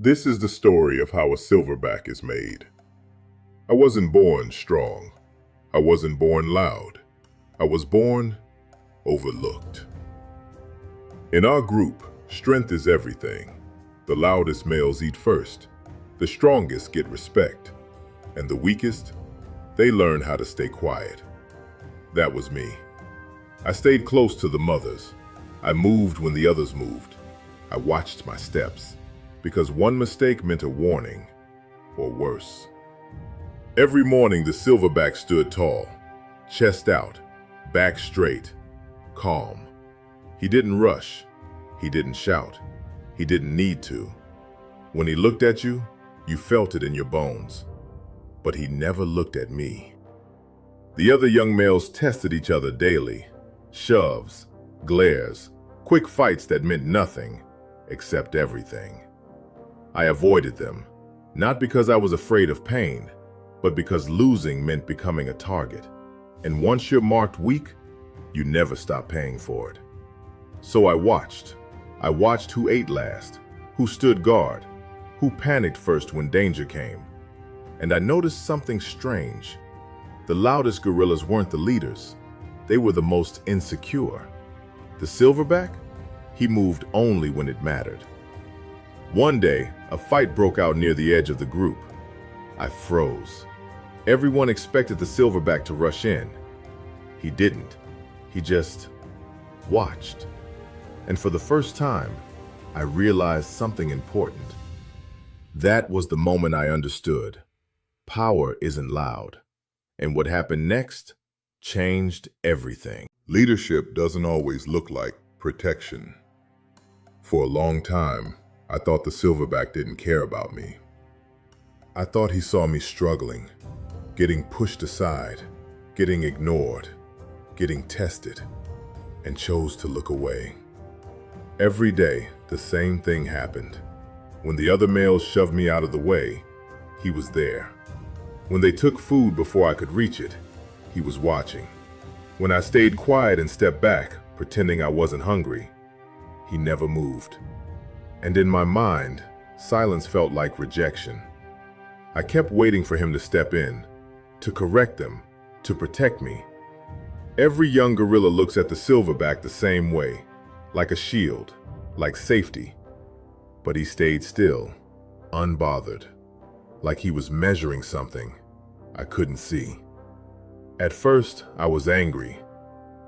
This is the story of how a silverback is made. I wasn't born strong. I wasn't born loud. I was born overlooked. In our group, strength is everything. The loudest males eat first. The strongest get respect. And the weakest, they learn how to stay quiet. That was me. I stayed close to the mothers. I moved when the others moved. I watched my steps, because one mistake meant a warning, or worse. Every morning the silverback stood tall, chest out, back straight, calm. He didn't rush. He didn't shout. He didn't need to. When he looked at you, you felt it in your bones. But he never looked at me. The other young males tested each other daily. Shoves, glares, quick fights that meant nothing, except everything. I avoided them, not because I was afraid of pain, but because losing meant becoming a target. And once you're marked weak, you never stop paying for it. So I watched. I watched who ate last, who stood guard, who panicked first when danger came. And I noticed something strange. The loudest gorillas weren't the leaders. They were the most insecure. The silverback? He moved only when it mattered. One day, a fight broke out near the edge of the group. I froze. Everyone expected the silverback to rush in. He didn't. He just watched. And for the first time, I realized something important. That was the moment I understood. Power isn't loud. And what happened next changed everything. Leadership doesn't always look like protection. For a long time, I thought the silverback didn't care about me. I thought he saw me struggling, getting pushed aside, getting ignored, getting tested, and chose to look away. Every day, the same thing happened. When the other males shoved me out of the way, he was there. When they took food before I could reach it, he was watching. When I stayed quiet and stepped back, pretending I wasn't hungry, he never moved. And in my mind, silence felt like rejection. I kept waiting for him to step in, to correct them, to protect me. Every young gorilla looks at the silverback the same way, like a shield, like safety. But he stayed still, unbothered, like he was measuring something I couldn't see. At first, I was angry.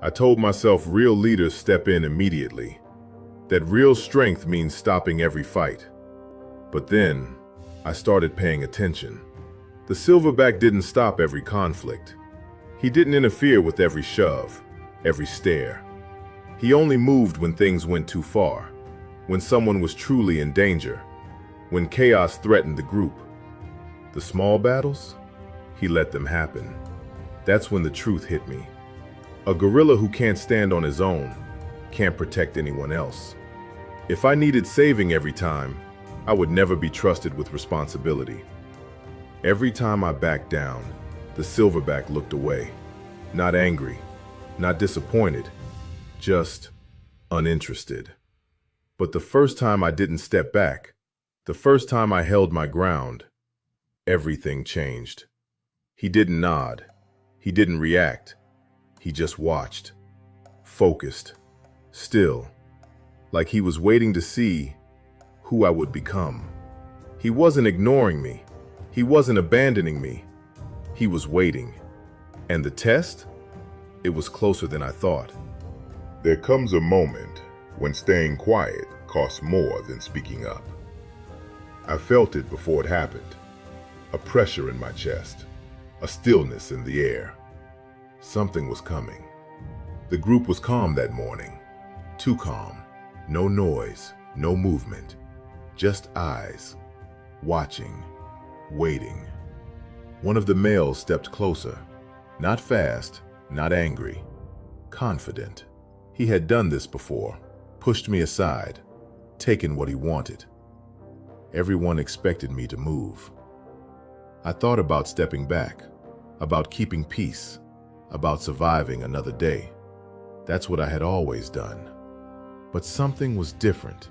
I told myself real leaders step in immediately, that real strength means stopping every fight. But then, I started paying attention. The silverback didn't stop every conflict. He didn't interfere with every shove, every stare. He only moved when things went too far, when someone was truly in danger, when chaos threatened the group. The small battles? He let them happen. That's when the truth hit me. A gorilla who can't stand on his own can't protect anyone else. If I needed saving every time, I would never be trusted with responsibility. Every time I backed down, the silverback looked away. Not angry, not disappointed, just uninterested. But the first time I didn't step back, the first time I held my ground, everything changed. He didn't nod. He didn't react. He just watched, focused, still, like he was waiting to see who I would become. He wasn't ignoring me. He wasn't abandoning me. He was waiting. And the test? It was closer than I thought. There comes a moment when staying quiet costs more than speaking up. I felt it before it happened. A pressure in my chest, a stillness in the air. Something was coming. The group was calm that morning. Too calm. No noise, no movement. Just eyes, watching, waiting. One of the males stepped closer. Not fast, not angry. Confident. He had done this before. Pushed me aside. Taken what he wanted. Everyone expected me to move. I thought about stepping back. About keeping peace. About surviving another day. That's what I had always done. But something was different.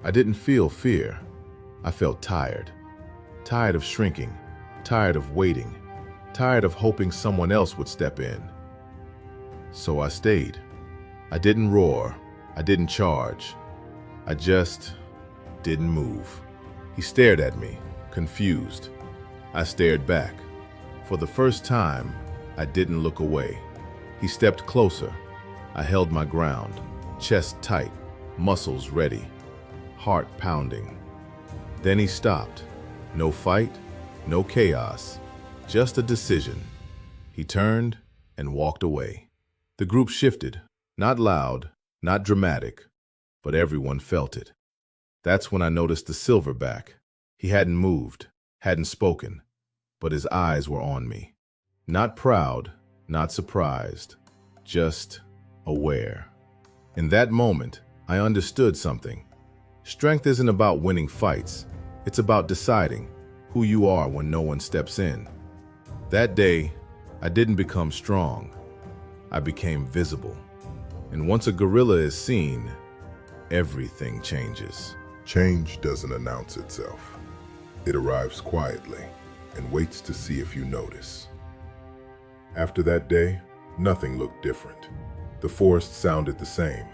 I didn't feel fear. I felt tired. Tired of shrinking, tired of waiting, tired of hoping someone else would step in. So I stayed. I didn't roar, I didn't charge. I just didn't move. He stared at me, confused. I stared back. For the first time, I didn't look away. He stepped closer. I held my ground, chest tight, muscles ready, heart pounding. Then he stopped. No fight, no chaos, just a decision. He turned and walked away. The group shifted, not loud, not dramatic, but everyone felt it. That's when I noticed the Silverback. He hadn't moved, hadn't spoken, but his eyes were on me. Not proud, not surprised, just aware. In that moment, I understood something. Strength isn't about winning fights. It's about deciding who you are when no one steps in. That day, I didn't become strong. I became visible. And once a gorilla is seen, everything changes. Change doesn't announce itself. It arrives quietly and waits to see if you notice. After that day, nothing looked different. The forest sounded the same.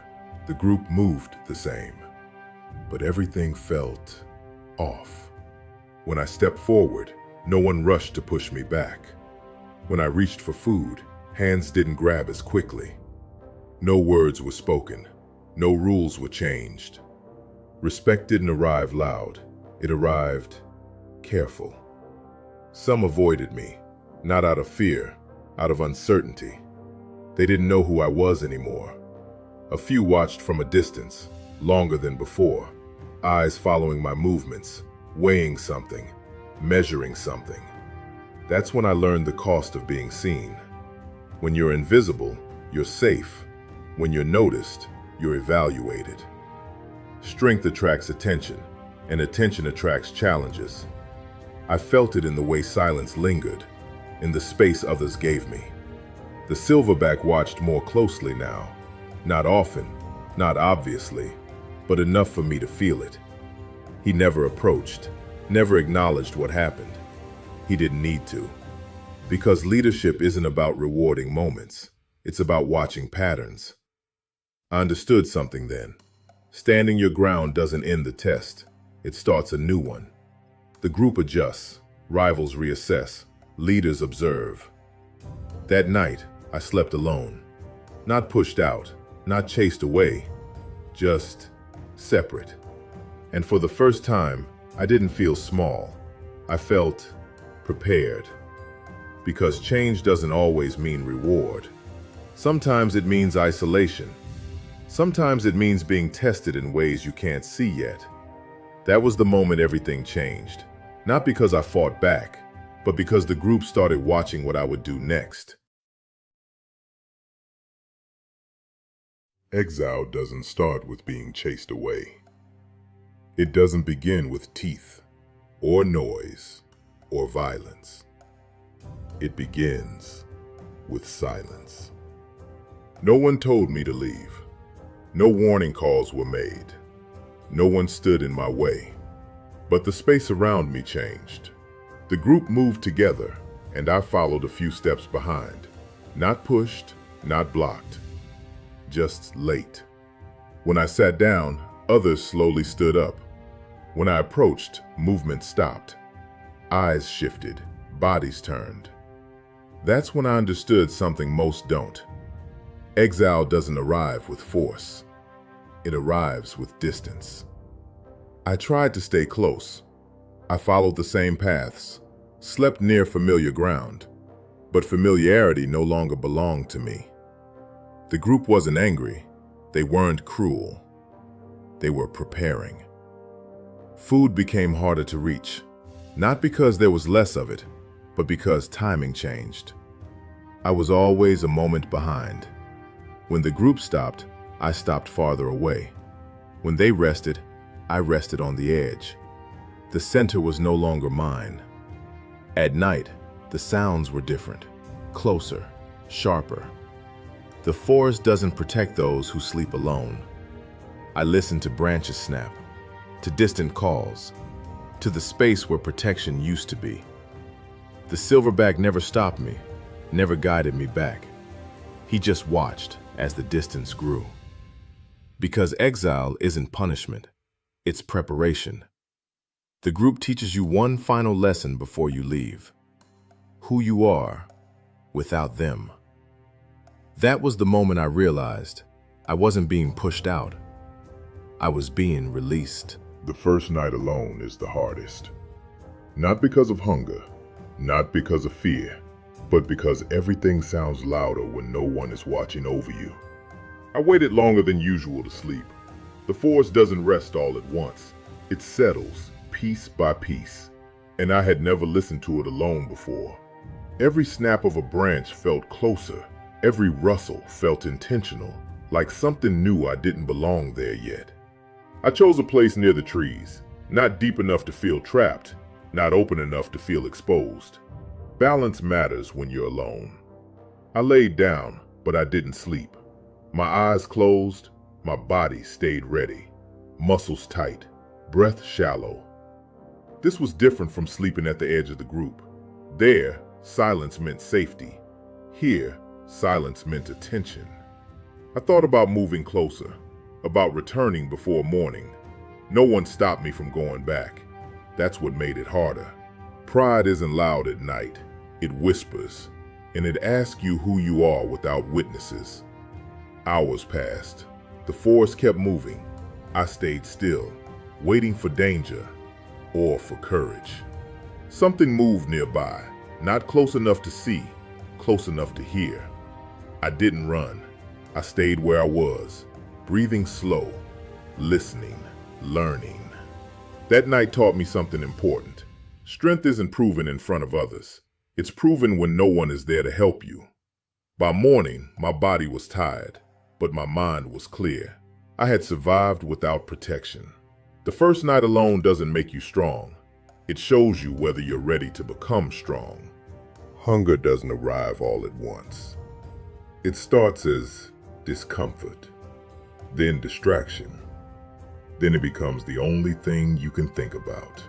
The group moved the same. But everything felt off. When I stepped forward, no one rushed to push me back. When I reached for food, hands didn't grab as quickly. No words were spoken. No rules were changed. Respect didn't arrive loud. It arrived careful. Some avoided me, not out of fear, out of uncertainty. They didn't know who I was anymore. A few watched from a distance, longer than before, eyes following my movements, weighing something, measuring something. That's when I learned the cost of being seen. When you're invisible, you're safe. When you're noticed, you're evaluated. Strength attracts attention, and attention attracts challenges. I felt it in the way silence lingered, in the space others gave me. The Silverback watched more closely now. Not often, not obviously, but enough for me to feel it. He never approached, never acknowledged what happened. He didn't need to. Because leadership isn't about rewarding moments. It's about watching patterns. I understood something then. Standing your ground doesn't end the test. It starts a new one. The group adjusts, rivals reassess, leaders observe. That night, I slept alone. Not pushed out, not chased away, just separate. And for the first time, I didn't feel small. I felt prepared. Because change doesn't always mean reward. Sometimes it means isolation. Sometimes it means being tested in ways you can't see yet. That was the moment everything changed. Not because I fought back, but because the group started watching what I would do next. Exile doesn't start with being chased away. It doesn't begin with teeth, or noise, or violence. It begins with silence. No one told me to leave. No warning calls were made. No one stood in my way. But the space around me changed. The group moved together, and I followed a few steps behind. Not pushed, not blocked. Just late. When I sat down, others slowly stood up. When I approached, movement stopped. Eyes shifted, bodies turned. That's when I understood something most don't. Exile doesn't arrive with force. It arrives with distance. I tried to stay close. I followed the same paths, slept near familiar ground, but familiarity no longer belonged to me. The group wasn't angry. They weren't cruel. They were preparing. Food became harder to reach, not because there was less of it, but because timing changed. I was always a moment behind. When the group stopped, I stopped farther away. When they rested, I rested on the edge. The center was no longer mine. At night, the sounds were different, closer, sharper. The forest doesn't protect those who sleep alone. I listened to branches snap, to distant calls, to the space where protection used to be. The Silverback never stopped me, never guided me back. He just watched as the distance grew. Because exile isn't punishment, it's preparation. The group teaches you one final lesson before you leave: who you are without them. That was the moment I realized I wasn't being pushed out. I was being released. The first night alone is the hardest. Not because of hunger, not because of fear, but because everything sounds louder when no one is watching over you. I waited longer than usual to sleep. The forest doesn't rest all at once. It settles, piece by piece, and I had never listened to it alone before. Every snap of a branch felt closer. Every rustle felt intentional, like something knew I didn't belong there yet. I chose a place near the trees, not deep enough to feel trapped, not open enough to feel exposed. Balance matters when you're alone. I laid down, but I didn't sleep. My eyes closed, my body stayed ready. Muscles tight, breath shallow. This was different from sleeping at the edge of the group. There, silence meant safety. Here, silence meant attention. I thought about moving closer, about returning before morning. No one stopped me from going back. That's what made it harder. Pride isn't loud at night. It whispers, and it asks you who you are without witnesses. Hours passed. The forest kept moving. I stayed still, waiting for danger or for courage. Something moved nearby, not close enough to see, close enough to hear. I didn't run. I stayed where I was, breathing slow, listening, learning. That night taught me something important. Strength isn't proven in front of others. It's proven when no one is there to help you. By morning, my body was tired, but my mind was clear. I had survived without protection. The first night alone doesn't make you strong. It shows you whether you're ready to become strong. Hunger doesn't arrive all at once. It starts as discomfort, then distraction. Then it becomes the only thing you can think about.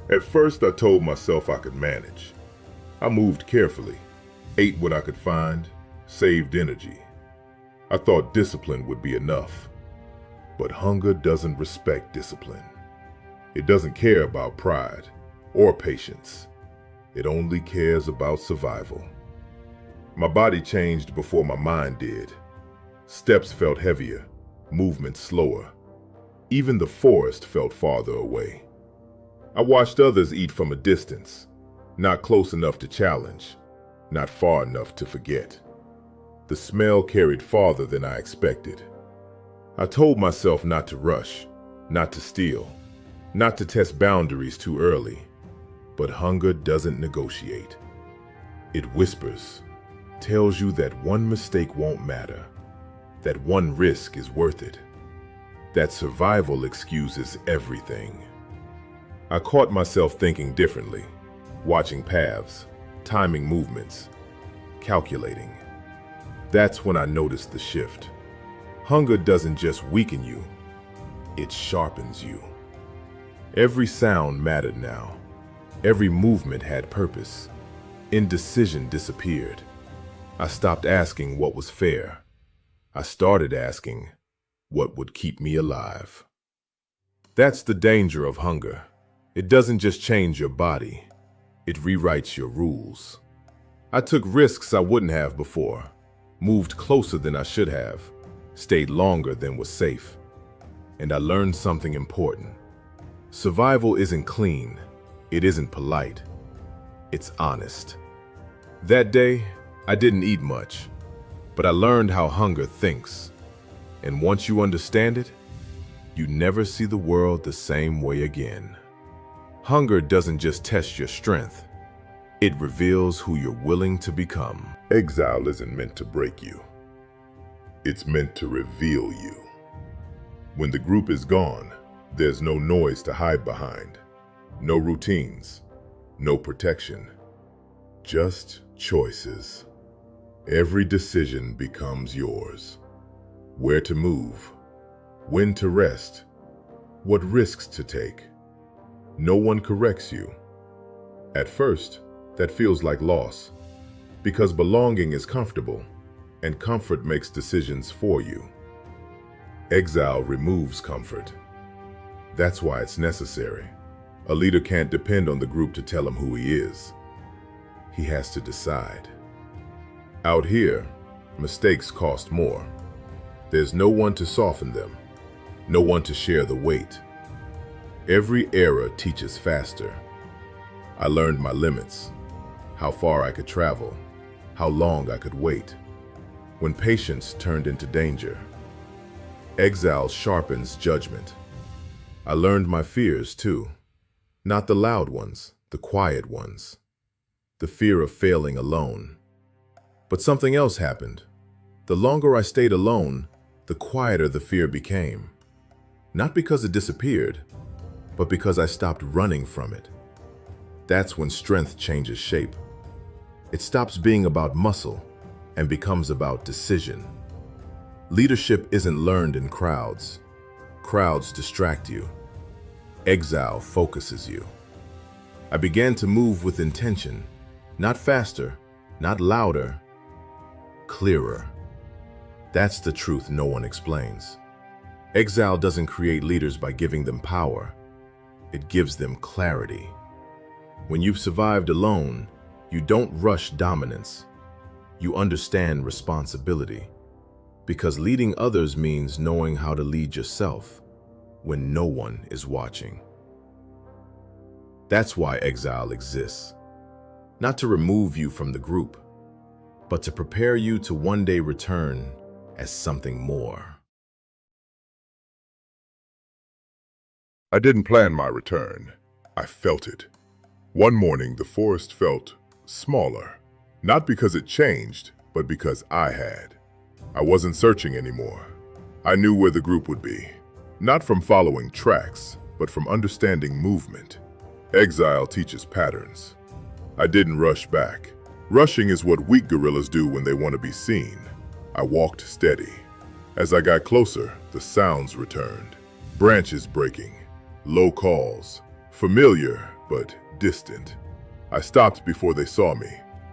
At first, I told myself I could manage. I moved carefully, ate what I could find, saved energy. I thought discipline would be enough. But hunger doesn't respect discipline. It doesn't care about pride or patience. It only cares about survival. My body changed before my mind did. Steps felt heavier, movement slower. Even the forest felt farther away. I watched others eat from a distance, not close enough to challenge, not far enough to forget. The smell carried farther than I expected. I told myself not to rush, not to steal, not to test boundaries too early. But hunger doesn't negotiate. It whispers, tells you that one mistake won't matter, that one risk is worth it, that survival excuses everything. I caught myself thinking differently, watching paths, timing movements, calculating. That's when I noticed the shift. Hunger doesn't just weaken you, it sharpens you. Every sound mattered now. Every movement had purpose. Indecision disappeared. I stopped asking what was fair. I started asking what would keep me alive. That's the danger of hunger. It doesn't just change your body, it rewrites your rules. I took risks I wouldn't have before, moved closer than I should have, stayed longer than was safe. And I learned something important. Survival isn't clean, it isn't polite, it's honest. That day, I didn't eat much, but I learned how hunger thinks. And once you understand it, you never see the world the same way again. Hunger doesn't just test your strength, it reveals who you're willing to become. Exile isn't meant to break you. It's meant to reveal you. When the group is gone, there's no noise to hide behind, no routines, no protection, just choices. Every decision becomes yours. Where to move, when to rest, what risks to take. No one corrects you. At first, that feels like loss, because belonging is comfortable, and comfort makes decisions for you. Exile removes comfort. That's why it's necessary. A leader can't depend on the group to tell him who he is. He has to decide. Out here, mistakes cost more. There's no one to soften them, no one to share the weight. Every era teaches faster. I learned my limits, how far I could travel, how long I could wait, when patience turned into danger. Exile sharpens judgment. I learned my fears too, not the loud ones, the quiet ones. The fear of failing alone. But something else happened. The longer I stayed alone, the quieter the fear became. Not because it disappeared, but because I stopped running from it. That's when strength changes shape. It stops being about muscle and becomes about decision. Leadership isn't learned in crowds. Crowds distract you. Exile focuses you. I began to move with intention, not faster, not louder, clearer. That's the truth no one explains. Exile doesn't create leaders by giving them power. It gives them clarity. When you've survived alone, you don't rush dominance. You understand responsibility. Because leading others means knowing how to lead yourself when no one is watching. That's why exile exists. Not to remove you from the group, but to prepare you to one day return as something more. I didn't plan my return. I felt it. One morning, the forest felt smaller. Not because it changed, but because I had. I wasn't searching anymore. I knew where the group would be. Not from following tracks, but from understanding movement. Exile teaches patterns. I didn't rush back. Rushing is what weak gorillas do when they want to be seen. I walked steady. As I got closer, the sounds returned. Branches breaking, low calls, familiar but distant. I stopped before they saw me,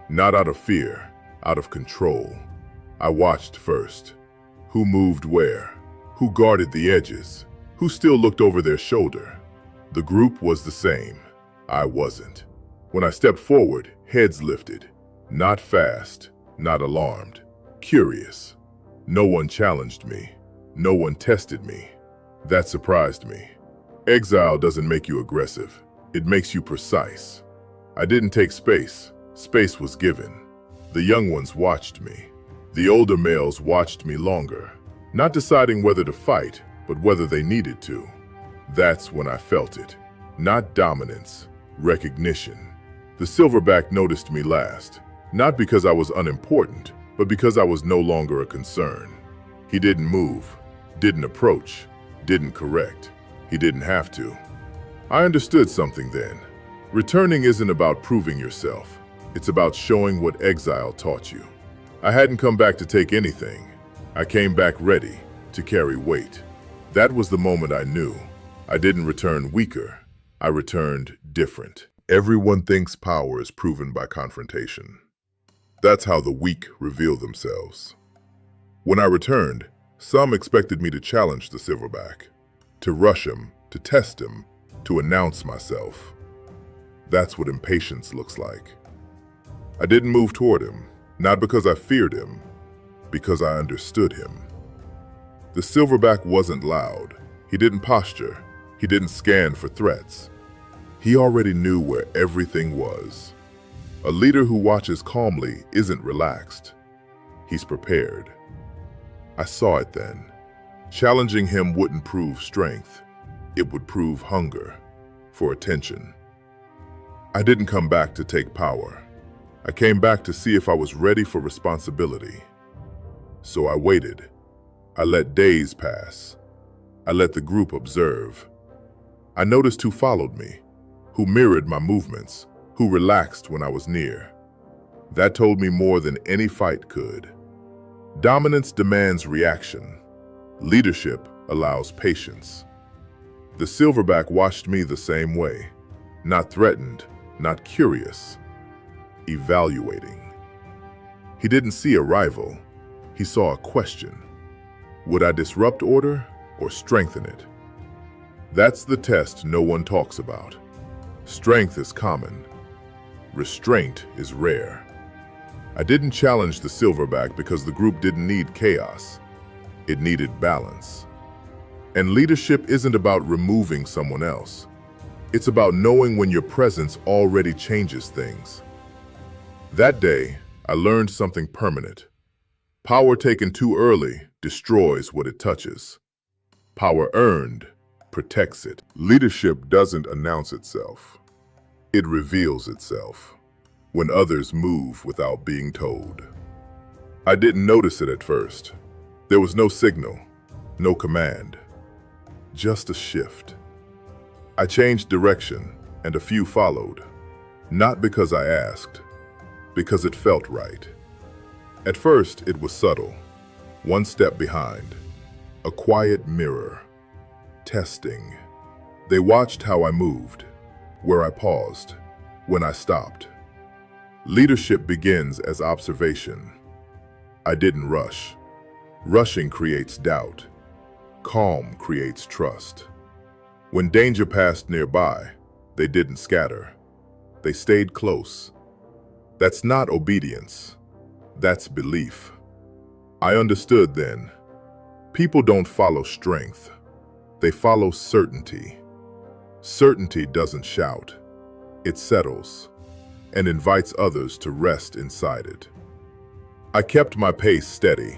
not out of fear, out of control. I watched first. Who moved where? Who guarded the edges? Who still looked over their shoulder? The group was the same. I wasn't. When I stepped forward, heads lifted. Not fast, not alarmed, curious. No one challenged me. No one tested me. That surprised me. Exile doesn't make you aggressive. It makes you precise. I didn't take space. Space was given. The young ones watched me. The older males watched me longer, not deciding whether to fight, but whether they needed to. That's when I felt it. Not dominance, recognition. The Silverback noticed me last, not because I was unimportant, but because I was no longer a concern. He didn't move, didn't approach, didn't correct. He didn't have to. I understood something then. Returning isn't about proving yourself. It's about showing what exile taught you. I hadn't come back to take anything. I came back ready to carry weight. That was the moment I knew. I didn't return weaker. I returned different. Everyone thinks power is proven by confrontation. That's how the weak reveal themselves. When I returned, some expected me to challenge the Silverback, to rush him, to test him, to announce myself. That's what impatience looks like. I didn't move toward him, not because I feared him, because I understood him. The Silverback wasn't loud. He didn't posture. He didn't scan for threats. He already knew where everything was. A leader who watches calmly isn't relaxed. He's prepared. I saw it then. Challenging him wouldn't prove strength. It would prove hunger for attention. I didn't come back to take power. I came back to see if I was ready for responsibility. So I waited. I let days pass. I let the group observe. I noticed who followed me, who mirrored my movements, who relaxed when I was near. That told me more than any fight could. Dominance demands reaction. Leadership allows patience. The Silverback watched me the same way. Not threatened, not curious. Evaluating. He didn't see a rival. He saw a question. Would I disrupt order or strengthen it? That's the test no one talks about. Strength is common. Restraint is rare. I didn't challenge the Silverback because the group didn't need chaos. It needed balance. And leadership isn't about removing someone else. It's about knowing when your presence already changes things. That day, I learned something permanent. Power taken too early destroys what it touches. Power earned protects it. Leadership doesn't announce itself. It reveals itself when others move without being told. I didn't notice it at first. There was no signal, no command, just a shift. I changed direction, and a few followed. Not because I asked, because it felt right. At first, it was subtle, one step behind, a quiet mirror, testing. They watched how I moved, where I paused, when I stopped. Leadership begins as observation. I didn't rush. Rushing creates doubt. Calm creates trust. When danger passed nearby, they didn't scatter. They stayed close. That's not obedience. That's belief. I understood then. People don't follow strength. They follow certainty. Certainty doesn't shout. It settles and invites others to rest inside it. I kept my pace steady,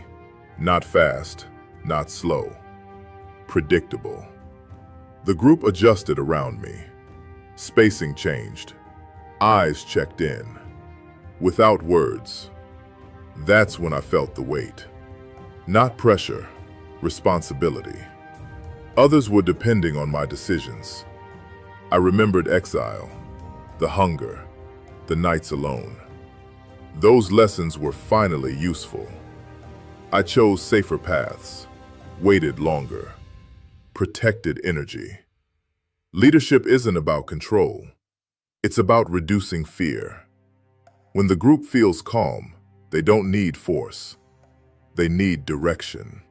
not fast, not slow, predictable. The group adjusted around me. Spacing changed. Eyes checked in. Without words. That's when I felt the weight. Not pressure, responsibility. Others were depending on my decisions. I remembered Exile, the hunger, the nights alone. Those lessons were finally useful. I chose safer paths, waited longer, protected energy. Leadership isn't about control. It's about reducing fear. When the group feels calm, they don't need force. They need direction.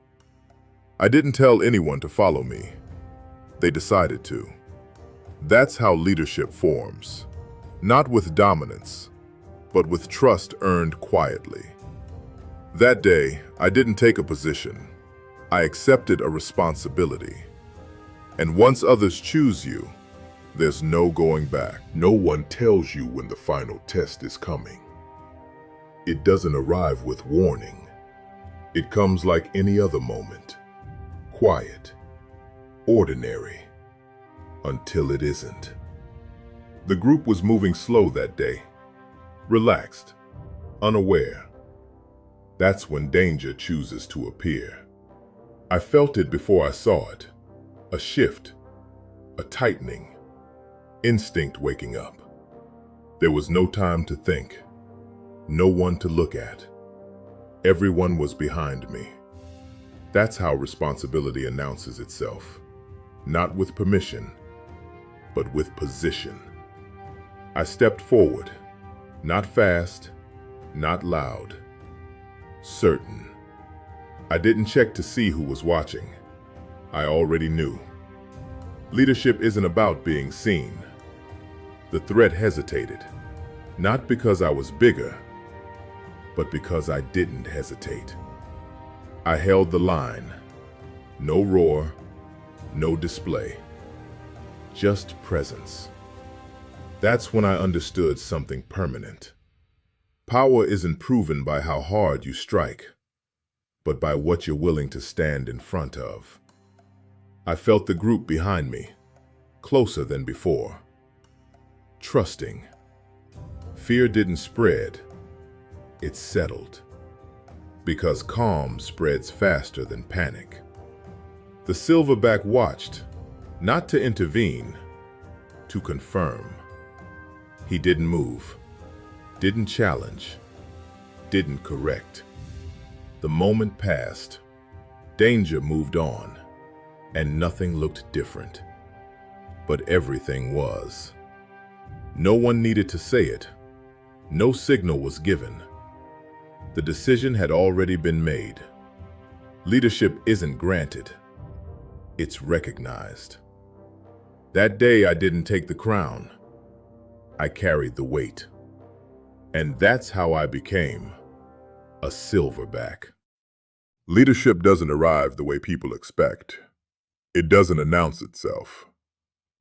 I didn't tell anyone to follow me. They decided to. That's how leadership forms. Not with dominance, but with trust earned quietly. That day, I didn't take a position. I accepted a responsibility. And once others choose you, there's no going back. No one tells you when the final test is coming. It doesn't arrive with warning. It comes like any other moment. Quiet, ordinary, until it isn't. The group was moving slow that day, relaxed, unaware. That's when danger chooses to appear. I felt it before I saw it. A shift, a tightening, instinct waking up. There was no time to think, no one to look at. Everyone was behind me. That's how responsibility announces itself. Not with permission, but with position. I stepped forward, not fast, not loud, certain. I didn't check to see who was watching. I already knew. Leadership isn't about being seen. The threat hesitated, not because I was bigger, but because I didn't hesitate. I held the line. No roar, no display, just presence. That's when I understood something permanent. Power isn't proven by how hard you strike, but by what you're willing to stand in front of. I felt the group behind me, closer than before. Trusting. Fear didn't spread, it settled. Because calm spreads faster than panic. The Silverback watched, not to intervene, to confirm. He didn't move, didn't challenge, didn't correct. The moment passed, danger moved on, and nothing looked different. But everything was. No one needed to say it. No signal was given. The decision had already been made. Leadership isn't granted. It's recognized. That day I didn't take the crown. I carried the weight. And that's how I became a Silverback. Leadership doesn't arrive the way people expect. It doesn't announce itself.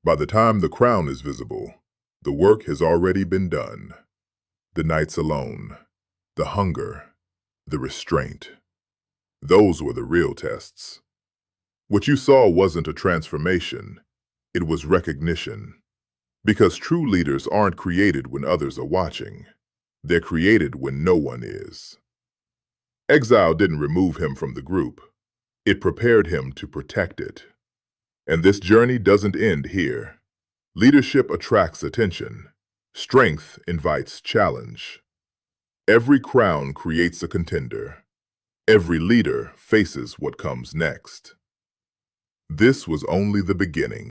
By the time the crown is visible, the work has already been done. The nights alone, the hunger, the restraint. Those were the real tests. What you saw wasn't a transformation, it was recognition. Because true leaders aren't created when others are watching. They're created when no one is. Exile didn't remove him from the group. It prepared him to protect it. And this journey doesn't end here. Leadership attracts attention. Strength invites challenge. Every crown creates a contender. Every leader faces what comes next. This was only the beginning.